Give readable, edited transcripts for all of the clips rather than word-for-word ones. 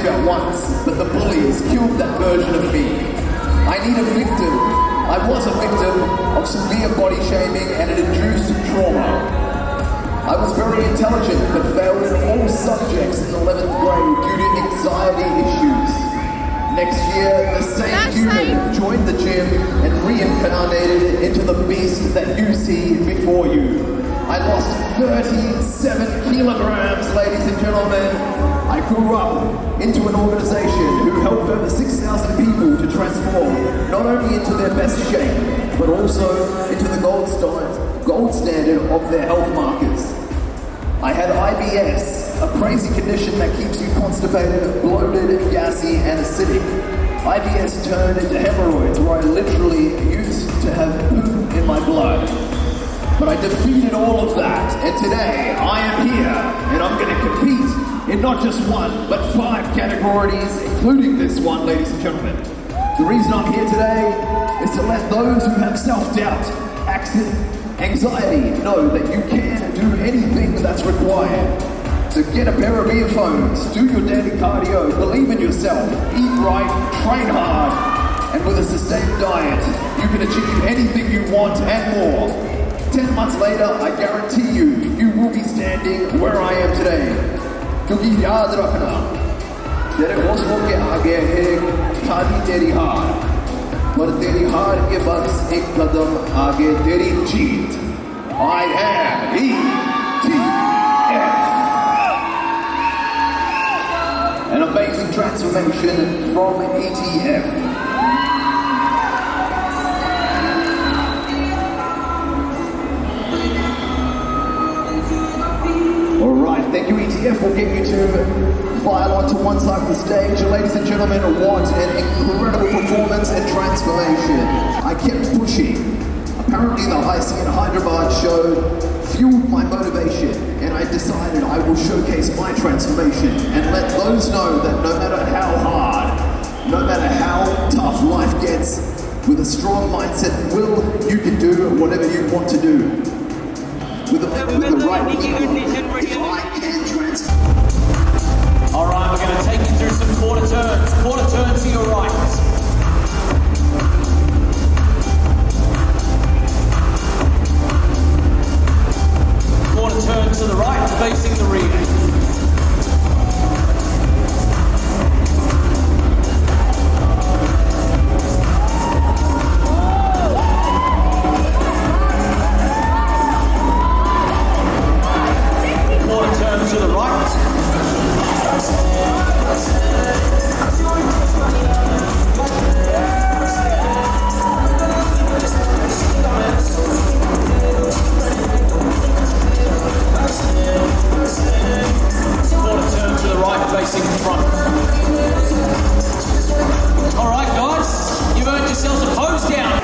change at once, but the bullies killed that version of me. I need a victim. I was a victim of severe body shaming and an induced trauma. I was very intelligent, but failed in all subjects in 11th grade due to anxiety issues. Next year, the same human joined the gym and reincarnated into the beast that you see before you. I lost 37 kilograms, ladies and gentlemen. I grew up into an organization who helped over 6,000 people to transform not only into their best shape, but also into the gold standard of their health markers. I had IBS, a crazy condition that keeps you constipated, bloated, gassy, and acidic. IBS turned into hemorrhoids where I literally used to have poop in my blood. But I defeated all of that, and today I am here, and I'm going to compete in not just one, but 5 categories, including this one, ladies and gentlemen. The reason I'm here today is to let those who have self-doubt, anxiety know that you can do anything that's required. So get a pair of earphones, do your daily cardio, believe in yourself, eat right, train hard, and with a sustained diet, you can achieve anything you want and more. 10 months later, I guarantee you, you will be standing where I am today. क्योंकि याद रखना, तेरे हौसलों के आगे है खाली तेरी हार, पर तेरी हार के बस एक कदम आगे तेरी जीत. I am ETF. An amazing transformation from ETF. Alright, thank you ETF. We'll get you to file onto one side of the stage. Ladies and gentlemen, what an incredible performance and transformation. I kept pushing. Apparently the ICN Hyderabad show fueled my motivation, and I decided I will showcase my transformation and let those know that no matter how hard, no matter how tough life gets, with a strong mindset and will, you can do whatever you want to do. With the right people, I can transform. Alright, we're going to take you through some quarter turns. Quarter turn to your right. Quarter turn to the right, facing the rear. To the right. Quarter turn to the right, facing the front. All right, guys, you've earned yourselves a pose down.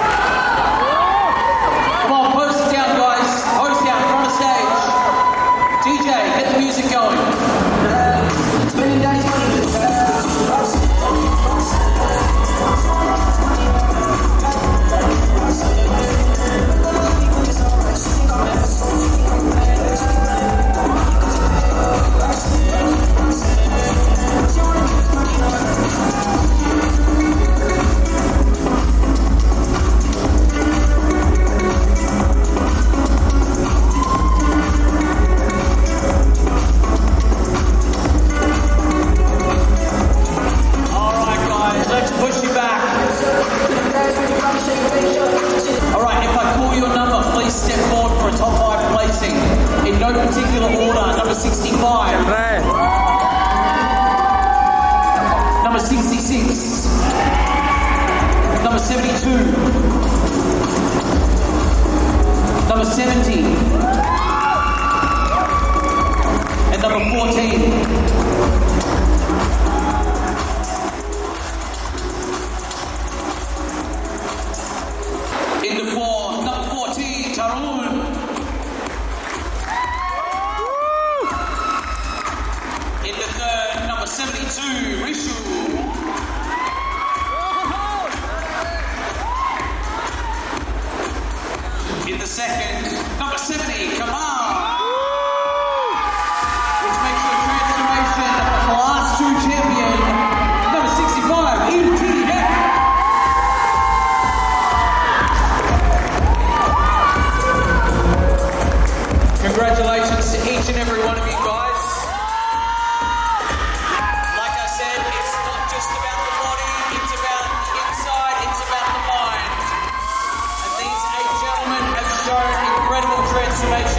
Come on, pose it down, guys. Pose down, front of stage. DJ, get the music going. Number 66, number 72, number 70, and number 14. In the 4, number 14, Tarun. In the 3rd, number 72, Rishu. In the 2nd, number 70, Kamal. Which makes the transformation transformation.